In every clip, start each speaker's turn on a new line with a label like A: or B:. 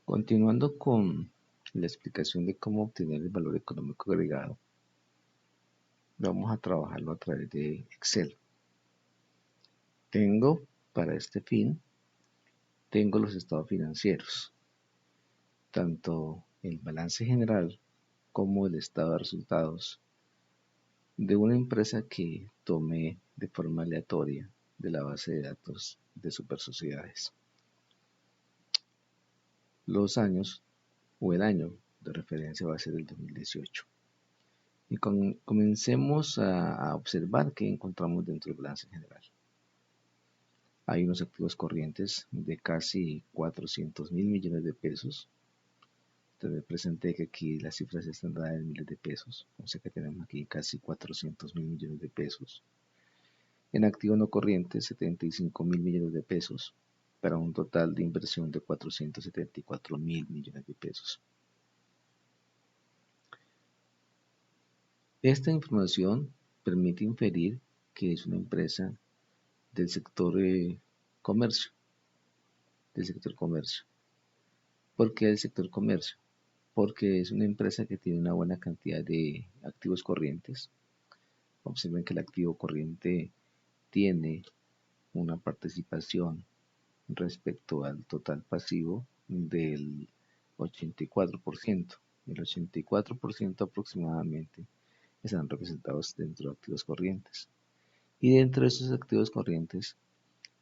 A: Continuando con la explicación de cómo obtener el valor económico agregado, vamos a trabajarlo a través de Excel. Para este fin, tengo los estados financieros, tanto el balance general como el estado de resultados de una empresa que tomé de forma aleatoria de la base de datos de Super Sociedades. Los años o el año de referencia va a ser el 2018. Y comencemos a observar qué encontramos dentro del balance general. Hay unos activos corrientes de casi 400.000 millones de pesos. Tener presente que aquí las cifras están dadas en miles de pesos, o sea que tenemos aquí casi 400.000 millones de pesos. En activos no corrientes, 75.000 millones de pesos, para un total de inversión de 474.000 millones de pesos. Esta información permite inferir que es una empresa del sector comercio, del sector comercio. ¿Por qué del sector comercio? Porque es una empresa que tiene una buena cantidad de activos corrientes. Observen que el activo corriente tiene una participación respecto al total pasivo del 84%. El 84% aproximadamente están representados dentro de activos corrientes. Y dentro de esos activos corrientes,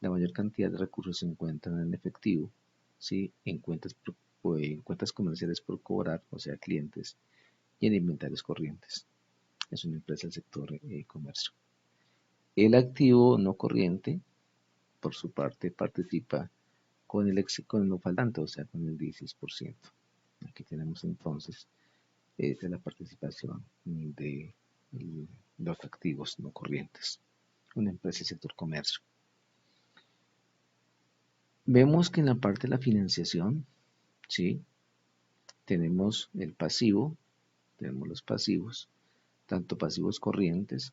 A: la mayor cantidad de recursos se encuentran en efectivo, ¿sí? en cuentas comerciales por cobrar, o sea, clientes, y en inventarios corrientes. Es una empresa del sector comercio. El activo no corriente, por su parte, participa con lo faltante, o sea, con el 16%. Aquí tenemos entonces esta es la participación de los activos no corrientes. Una empresa del sector comercio. Vemos que en la parte de la financiación, ¿sí? Tenemos el pasivo, tenemos los pasivos, tanto pasivos corrientes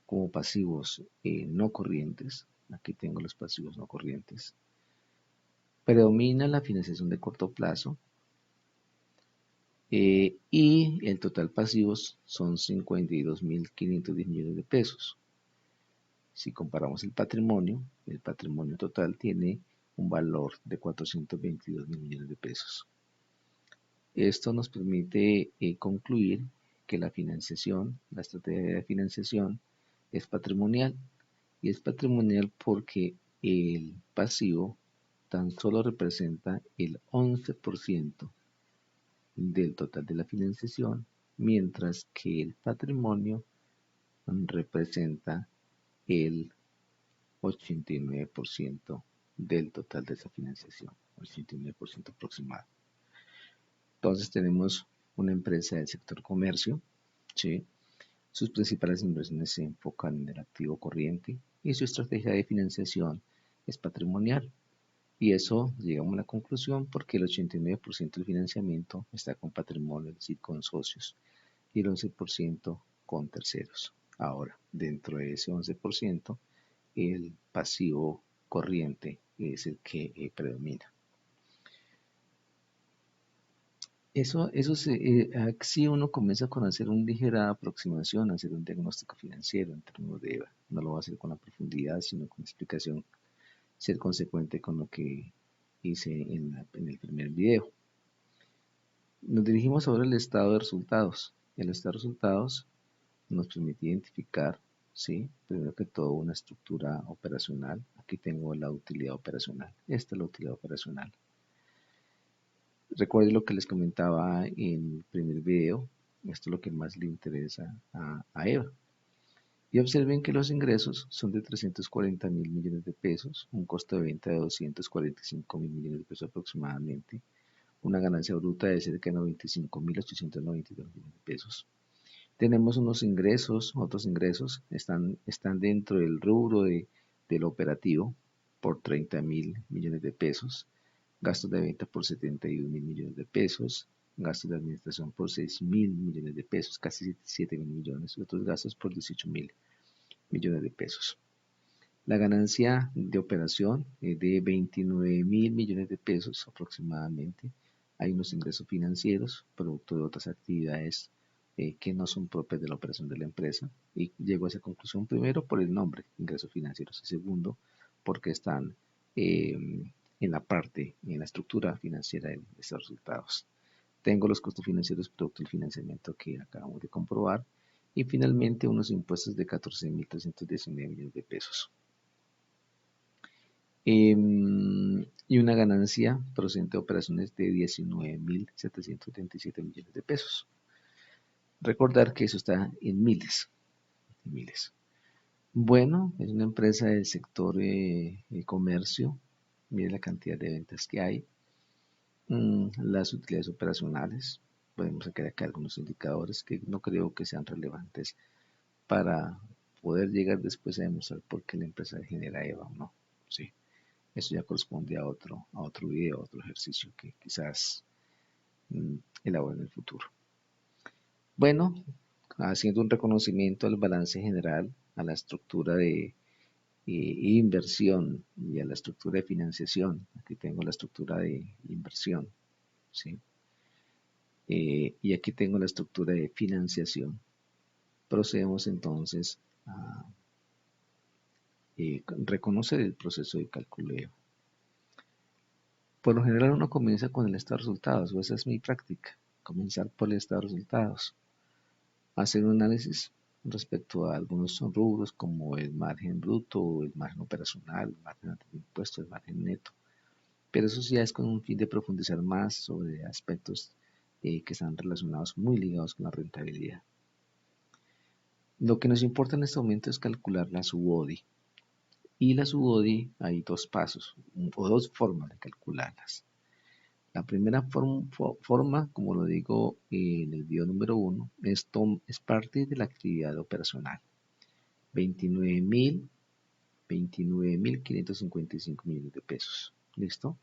A: como pasivos no corrientes. Aquí tengo los pasivos no corrientes. Predomina la financiación de corto plazo y el total pasivos son 52.510 millones de pesos. Si comparamos el patrimonio total tiene un valor de 422.000 millones de pesos. Esto nos permite concluir que la financiación, la estrategia de financiación es patrimonial. Y es patrimonial porque el pasivo tan solo representa el 11% del total de la financiación, mientras que el patrimonio representa el 89% del total de esa financiación, 89% aproximado. Entonces tenemos una empresa del sector comercio, ¿sí? Sus principales inversiones se enfocan en el activo corriente y su estrategia de financiación es patrimonial. Y eso llegamos a la conclusión porque el 89% del financiamiento está con patrimonio, es decir, con socios, y el 11% con terceros. Ahora, dentro de ese 11%, el pasivo corriente es el que predomina. Así uno comienza a conocer una ligera aproximación, a hacer un diagnóstico financiero en términos de EVA. No lo va a hacer con la profundidad, sino con explicación, ser consecuente con lo que hice en el primer video. Nos dirigimos ahora al estado de resultados. El estado de resultados nos permite identificar, ¿sí? Primero que todo, una estructura operacional. Aquí tengo la utilidad operacional. Esta es la utilidad operacional. Recuerden lo que les comentaba en el primer video. Esto es lo que más le interesa a Eva. Y observen que los ingresos son de 340.000 millones de pesos, un costo de venta de 245.000 millones de pesos aproximadamente, una ganancia bruta de cerca de 95.892 millones de pesos. Tenemos unos ingresos, otros ingresos, están dentro del rubro del operativo por 30.000 millones de pesos, gastos de venta por 71.000 millones de pesos, gastos de administración por 6.000 millones de pesos, casi 7.000 millones, y otros gastos por 18.000 millones de pesos. La ganancia de operación es de 29.000 millones de pesos aproximadamente, hay unos ingresos financieros, producto de otras actividades que no son propias de la operación de la empresa. Y llego a esa conclusión primero por el nombre, ingresos financieros, y segundo, porque están en la parte, en la estructura financiera de estos resultados. Tengo los costos financieros producto del financiamiento que acabamos de comprobar. Y finalmente unos impuestos de 14.319 millones de pesos. Y una ganancia procedente de operaciones de 19.777 millones de pesos. Recordar que eso está en miles. Bueno, es una empresa del sector comercio. Mire la cantidad de ventas que hay. Las utilidades operacionales. Podemos sacar acá algunos indicadores que no creo que sean relevantes para poder llegar después a demostrar por qué la empresa genera EVA o no. Sí. Eso ya corresponde a otro video, a otro ejercicio que quizás elabore en el futuro. Bueno, haciendo un reconocimiento al balance general, a la estructura de inversión y a la estructura de financiación. Aquí tengo la estructura de inversión, ¿sí? Y aquí tengo la estructura de financiación. Procedemos entonces a reconocer el proceso de calculeo. Por lo general uno comienza con el estado de resultados, o esa es mi práctica, comenzar por el estado de resultados, hacer un análisis respecto a algunos rubros como el margen bruto, el margen operacional, el margen antes de impuestos, el margen neto, pero eso sí es con un fin de profundizar más sobre aspectos que están relacionados, muy ligados con la rentabilidad. Lo que nos importa en este momento es calcular la SUBODI, y la SUBODI hay dos pasos o dos formas de calcularlas. La primera forma, como lo digo en el video número 1, es parte de la actividad operacional. 29.555 millones de pesos. ¿Listo?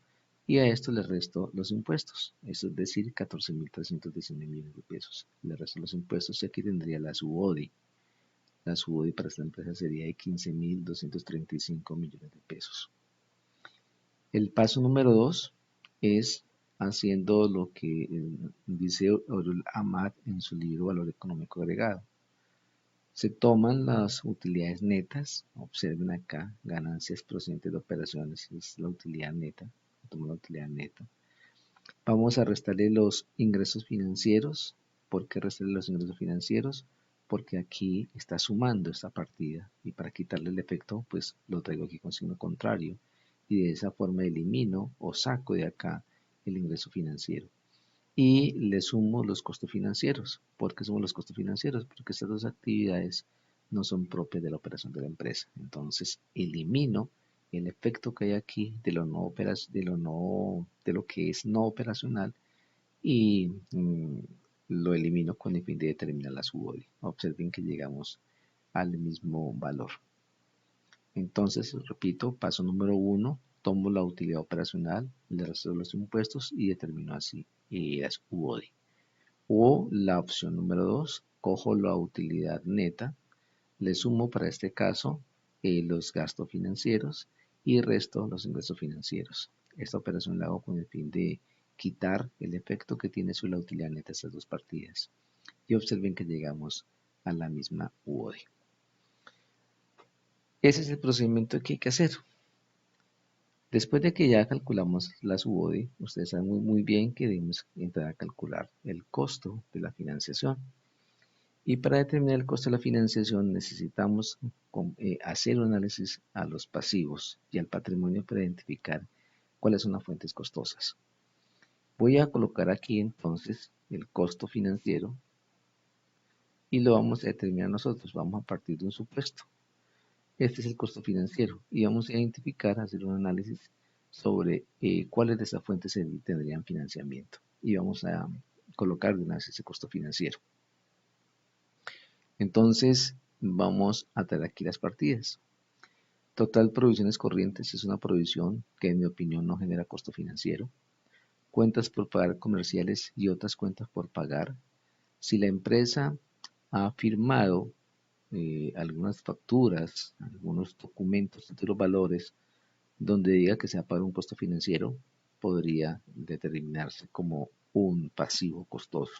A: Y a esto le resto los impuestos, eso es decir, 14.319 millones de pesos. Le resto los impuestos y aquí tendría la SUBODI. La SUBODI para esta empresa sería de 15.235 millones de pesos. El paso número 2 es haciendo lo que dice Orul Ahmad en su libro Valor Económico Agregado. Se toman las utilidades netas, observen acá, ganancias procedentes de operaciones, es la utilidad neta, tomo la utilidad neta. Vamos a restarle los ingresos financieros. ¿Por qué restarle los ingresos financieros? Porque aquí está sumando esta partida y para quitarle el efecto, pues lo traigo aquí con signo contrario y de esa forma elimino o saco de acá el ingreso financiero. Y le sumo los costos financieros. ¿Por qué sumo los costos financieros? Porque estas dos actividades no son propias de la operación de la empresa. Entonces elimino el efecto que hay aquí de lo que es no operacional y lo elimino con el fin de determinar la SUBODI. Observen que llegamos al mismo valor. Entonces, repito, paso número 1, tomo la utilidad operacional, le resto los impuestos y determino así la SUBODI. O la opción número 2, cojo la utilidad neta, le sumo para este caso los gastos financieros y resto los ingresos financieros. Esta operación la hago con el fin de quitar el efecto que tiene sobre la utilidad neta estas dos partidas. Y observen que llegamos a la misma UODI. Ese es el procedimiento que hay que hacer. Después de que ya calculamos la SUBODI, ustedes saben muy bien que debemos entrar a calcular el costo de la financiación. Y para determinar el costo de la financiación necesitamos hacer un análisis a los pasivos y al patrimonio para identificar cuáles son las fuentes costosas. Voy a colocar aquí entonces el costo financiero y lo vamos a determinar nosotros. Vamos a partir de un supuesto. Este es el costo financiero y vamos a identificar, hacer un análisis sobre cuáles de esas fuentes tendrían financiamiento. Y vamos a colocar de una vez ese costo financiero. Entonces vamos a traer aquí las partidas. Total provisiones corrientes es una provisión que en mi opinión no genera costo financiero. Cuentas por pagar comerciales y otras cuentas por pagar. Si la empresa ha firmado algunas facturas, algunos documentos de los valores donde diga que se va a pagar un costo financiero, podría determinarse como un pasivo costoso.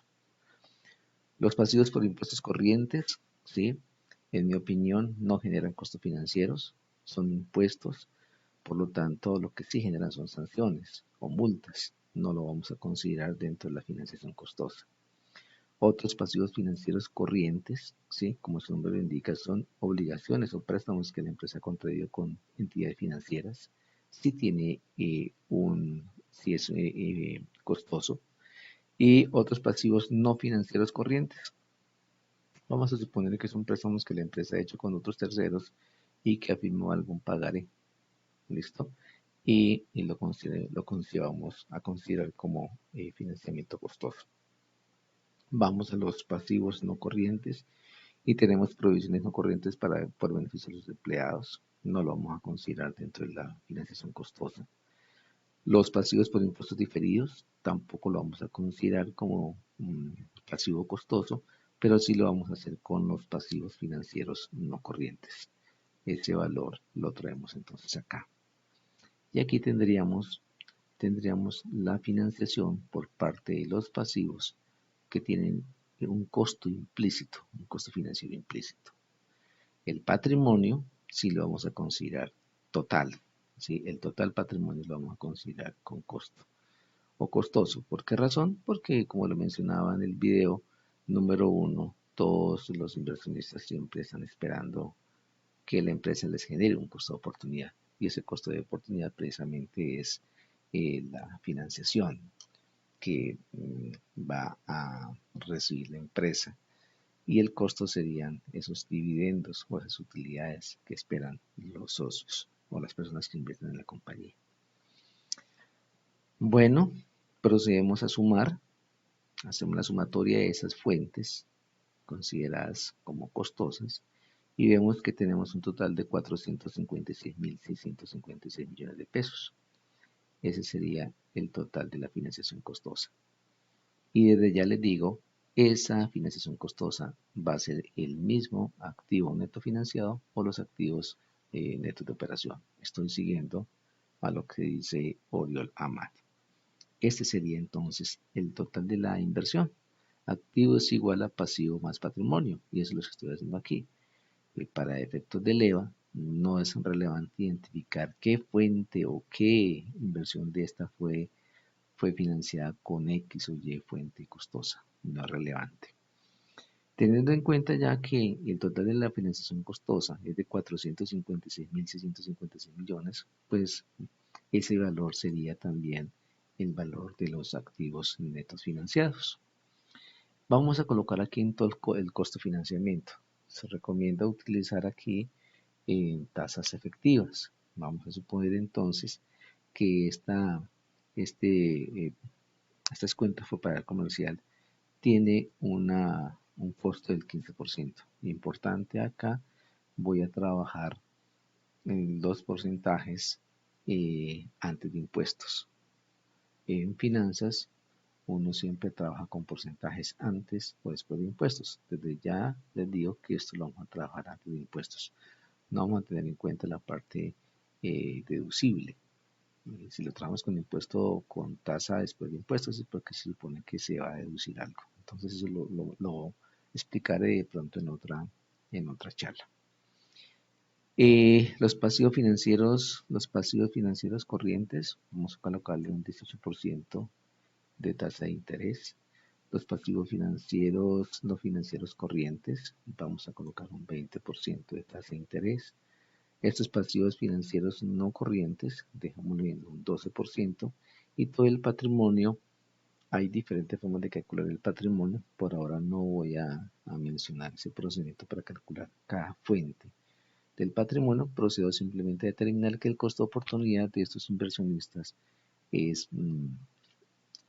A: Los pasivos por impuestos corrientes, ¿sí? En mi opinión, no generan costos financieros, son impuestos, por lo tanto, lo que sí generan son sanciones o multas. No lo vamos a considerar dentro de la financiación costosa. Otros pasivos financieros corrientes, ¿sí? Como su nombre lo indica, son obligaciones o préstamos que la empresa ha contraído con entidades financieras. Si tiene si es costoso. Y otros pasivos no financieros corrientes. Vamos a suponer que son préstamos que la empresa ha hecho con otros terceros y que afirmó algún pagaré. ¿Listo? Y vamos a considerar como financiamiento costoso. Vamos a los pasivos no corrientes y tenemos provisiones no corrientes por beneficio de los empleados. No lo vamos a considerar dentro de la financiación costosa. Los pasivos por impuestos diferidos tampoco lo vamos a considerar como un pasivo costoso, pero sí lo vamos a hacer con los pasivos financieros no corrientes. Ese valor lo traemos entonces acá. Y aquí tendríamos la financiación por parte de los pasivos que tienen un costo implícito, un costo financiero implícito. El patrimonio sí lo vamos a considerar total, ¿sí? El total patrimonio lo vamos a considerar con costo o costoso. ¿Por qué razón? Porque como lo mencionaba en el video número 1, todos los inversionistas siempre están esperando que la empresa les genere un costo de oportunidad. Y ese costo de oportunidad precisamente es la financiación que va a recibir la empresa. Y el costo serían esos dividendos o esas utilidades que esperan los socios o las personas que invierten en la compañía. Bueno, procedemos a sumar, hacemos la sumatoria de esas fuentes consideradas como costosas y vemos que tenemos un total de 456.656 millones de pesos. Ese sería el total de la financiación costosa. Y desde ya les digo, esa financiación costosa va a ser el mismo activo neto financiado o los activos netos de operación. Estoy siguiendo a lo que dice Oriol Amat. Este sería entonces el total de la inversión. Activo es igual a pasivo más patrimonio, y eso es lo que estoy haciendo aquí. Para efectos de leva, no es relevante identificar qué fuente o qué inversión de esta fue financiada con X o Y fuente costosa. No es relevante. Teniendo en cuenta ya que el total de la financiación costosa es de 456.656 millones, pues ese valor sería también el valor de los activos netos financiados. Vamos a colocar aquí en todo el costo de financiamiento. Se recomienda utilizar aquí tasas efectivas. Vamos a suponer entonces que esta cuenta fue para el comercial tiene un costo del 15%. Importante acá, voy a trabajar en dos porcentajes antes de impuestos. En finanzas, uno siempre trabaja con porcentajes antes o después de impuestos. Desde ya les digo que esto lo vamos a trabajar antes de impuestos. No vamos a tener en cuenta la parte deducible. Si lo trabajamos con impuesto con tasa después de impuestos es porque se supone que se va a deducir algo. Entonces eso lo explicaré de pronto en otra charla. Los pasivos financieros corrientes, vamos a colocarle un 18% de tasa de interés. Los pasivos financieros no financieros corrientes, vamos a colocar un 20% de tasa de interés. Estos pasivos financieros no corrientes, dejámoslo en un 12%, y todo el patrimonio, hay diferentes formas de calcular el patrimonio, por ahora no voy a mencionar ese procedimiento para calcular cada fuente del patrimonio, procedo simplemente a determinar que el costo de oportunidad de estos inversionistas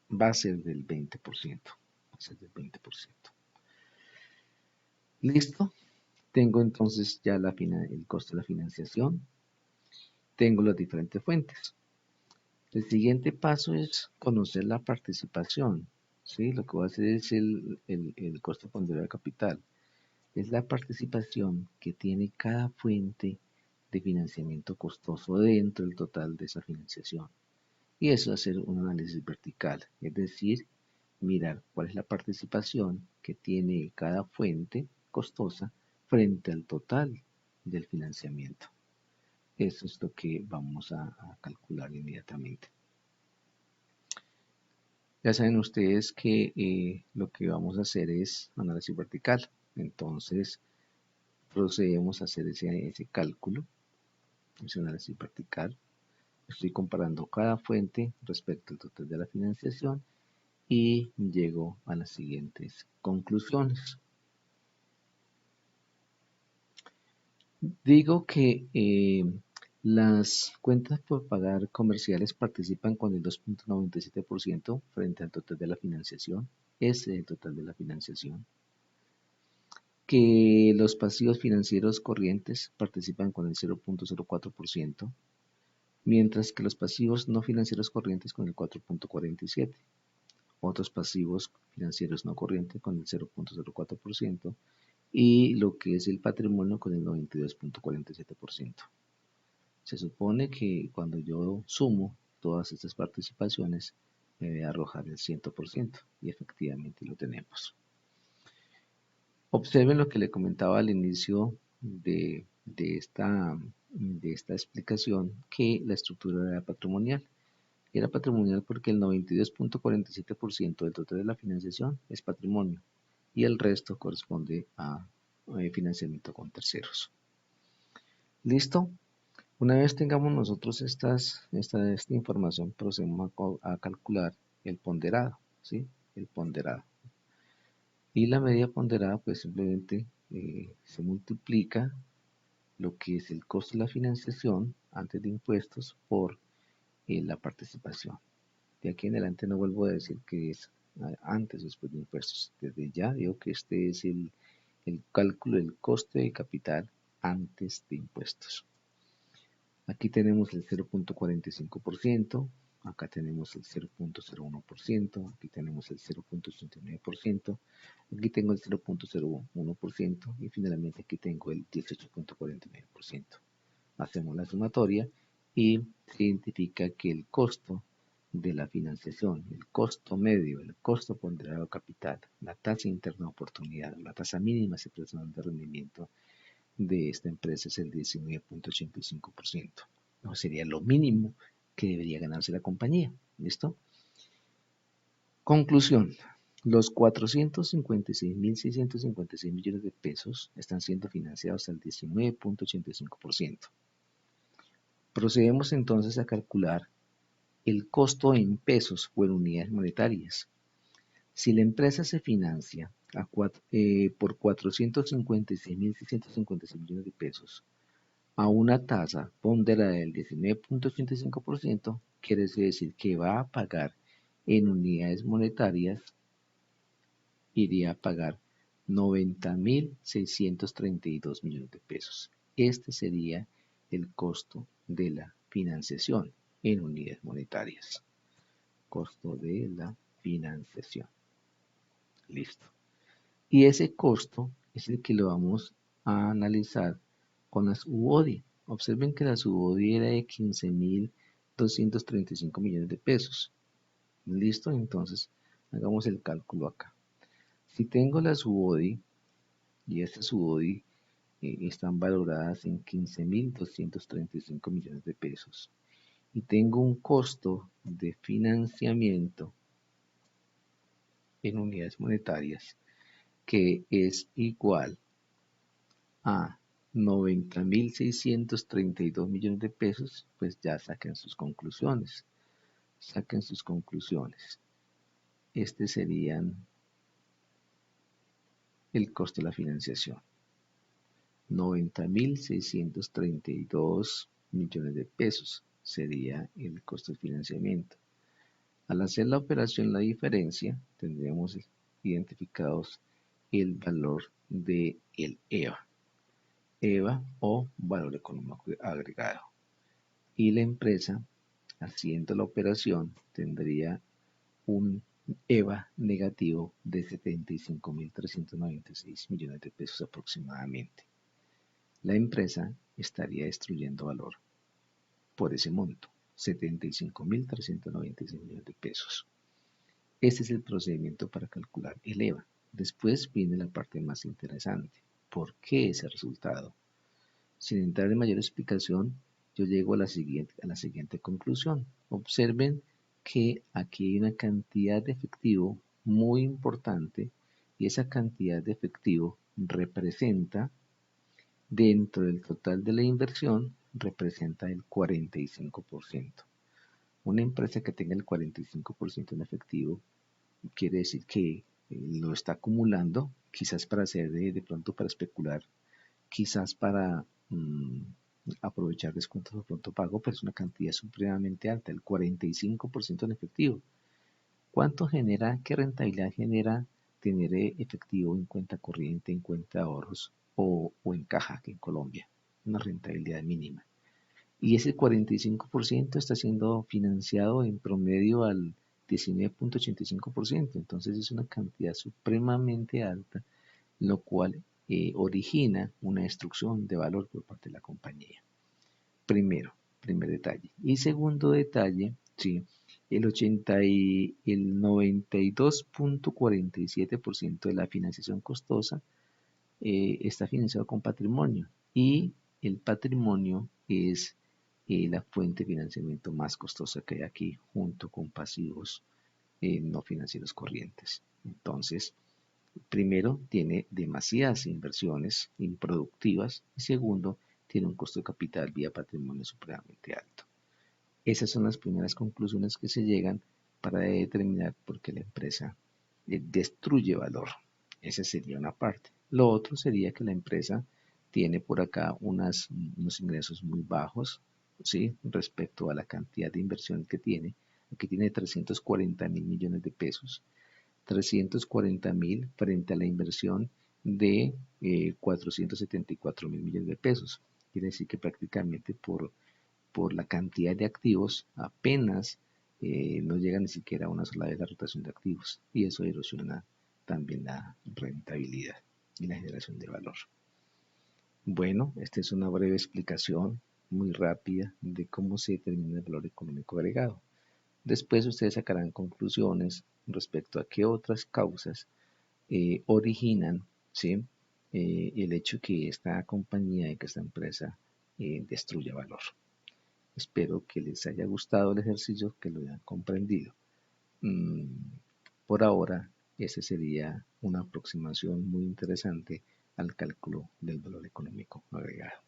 A: va a ser del 20%, va a ser del 20%. ¿Listo? Tengo entonces ya el costo de la financiación, tengo las diferentes fuentes. El siguiente paso es conocer la participación. ¿Sí? Lo que voy a hacer es el costo ponderado de capital. Es la participación que tiene cada fuente de financiamiento costoso dentro del total de esa financiación. Y eso es hacer un análisis vertical, es decir, mirar cuál es la participación que tiene cada fuente costosa frente al total del financiamiento. Eso es lo que vamos a calcular inmediatamente. Ya saben ustedes que lo que vamos a hacer es análisis vertical. Entonces procedemos a hacer ese cálculo, ese análisis vertical. Estoy comparando cada fuente respecto al total de la financiación y llego a las siguientes conclusiones. Digo que las cuentas por pagar comerciales participan con el 2.97% frente al total de la financiación. Ese es el total de la financiación. Que los pasivos financieros corrientes participan con el 0.04%, mientras que los pasivos no financieros corrientes con el 4.47%. Otros pasivos financieros no corrientes con el 0.04% y lo que es el patrimonio con el 92.47%. Se supone que cuando yo sumo todas estas participaciones me debe arrojar el 100% y efectivamente lo tenemos. Observen lo que le comentaba al inicio de esta explicación, que la estructura era patrimonial. Era patrimonial porque el 92.47% del total de la financiación es patrimonio y el resto corresponde a financiamiento con terceros. ¿Listo? Una vez tengamos nosotros esta información, procedemos a calcular el ponderado, ¿sí? El ponderado. Y la media ponderada, pues simplemente se multiplica lo que es el costo de la financiación antes de impuestos por la participación. De aquí en adelante no vuelvo a decir que es antes o después de impuestos. Desde ya digo que este es el cálculo del coste de capital antes de impuestos. Aquí tenemos el 0.45%, acá tenemos el 0.01%, aquí tenemos el 0.89%, aquí tengo el 0.01% y finalmente aquí tengo el 18.49%. Hacemos la sumatoria y se identifica que el costo de la financiación, el costo medio, el costo ponderado capital, la tasa interna de oportunidad, la tasa mínima aceptación de rendimiento de esta empresa es el 19.85%. No sería lo mínimo que debería ganarse la compañía. ¿Listo? Conclusión. Los 456.656 millones de pesos están siendo financiados al 19.85%. Procedemos entonces a calcular el costo en pesos o en unidades monetarias. Si la empresa se financia por 456.656 millones de pesos a una tasa ponderada del 19.85%, quiere decir que va a pagar en unidades monetarias, iría a pagar 90.632 millones de pesos. Este sería el costo de la financiación en unidades monetarias. Costo de la financiación. Listo. Y ese costo es el que lo vamos a analizar con las UODI. Observen que la UODI era de 15.235 millones de pesos. Listo, entonces hagamos el cálculo acá. Si tengo las UODI y estas UODI están valoradas en 15.235 millones de pesos y tengo un costo de financiamiento en unidades monetarias que es igual a 90.632 millones de pesos, pues ya saquen sus conclusiones. Saquen sus conclusiones. Este serían el costo de la financiación. 90.632 millones de pesos sería el costo de financiamiento. Al hacer la operación, la diferencia, tendríamos identificados el valor del EVA. EVA o valor económico agregado. Y la empresa, haciendo la operación, tendría un EVA negativo de 75.396 millones de pesos aproximadamente. La empresa estaría destruyendo valor por ese monto. 75.396 millones de pesos. Este es el procedimiento para calcular el EVA. Después viene la parte más interesante. ¿Por qué ese resultado? Sin entrar en mayor explicación, yo llego a la siguiente conclusión. Observen que aquí hay una cantidad de efectivo muy importante y esa cantidad de efectivo representa, dentro del total de la inversión, representa el 45%. Una empresa que tenga el 45% en efectivo quiere decir que lo está acumulando, quizás para hacer de pronto para especular, quizás para aprovechar descuentos por pronto pago, pero es una cantidad supremamente alta, el 45% en efectivo. ¿Cuánto genera, qué rentabilidad genera tener efectivo en cuenta corriente, en cuenta de ahorros o en caja, que en Colombia? Una rentabilidad mínima. Y ese 45% está siendo financiado en promedio al 19.85%. Entonces es una cantidad supremamente alta, lo cual origina una destrucción de valor por parte de la compañía. Primer detalle. Y segundo detalle, sí, el 92.47% de la financiación costosa está financiado con patrimonio y el patrimonio es la fuente de financiamiento más costosa que hay aquí junto con pasivos no financieros corrientes. Entonces, primero, tiene demasiadas inversiones improductivas y segundo, tiene un costo de capital vía patrimonio supremamente alto. Esas son las primeras conclusiones que se llegan para determinar por qué la empresa destruye valor. Esa sería una parte. Lo otro sería que la empresa tiene por acá unos ingresos muy bajos, ¿sí? Respecto a la cantidad de inversión que tiene. Aquí tiene 340.000 millones de pesos. 340.000 frente a la inversión de 474.000 millones de pesos. Quiere decir que prácticamente por la cantidad de activos apenas no llega ni siquiera a una sola vez la rotación de activos y eso erosiona también la rentabilidad y la generación de valor. Bueno, esta es una breve explicación muy rápida de cómo se determina el valor económico agregado. Después ustedes sacarán conclusiones respecto a qué otras causas originan, ¿sí? El hecho que esta compañía y que esta empresa destruya valor. Espero que les haya gustado el ejercicio, que lo hayan comprendido. Por ahora, esa sería una aproximación muy interesante al cálculo del valor económico agregado.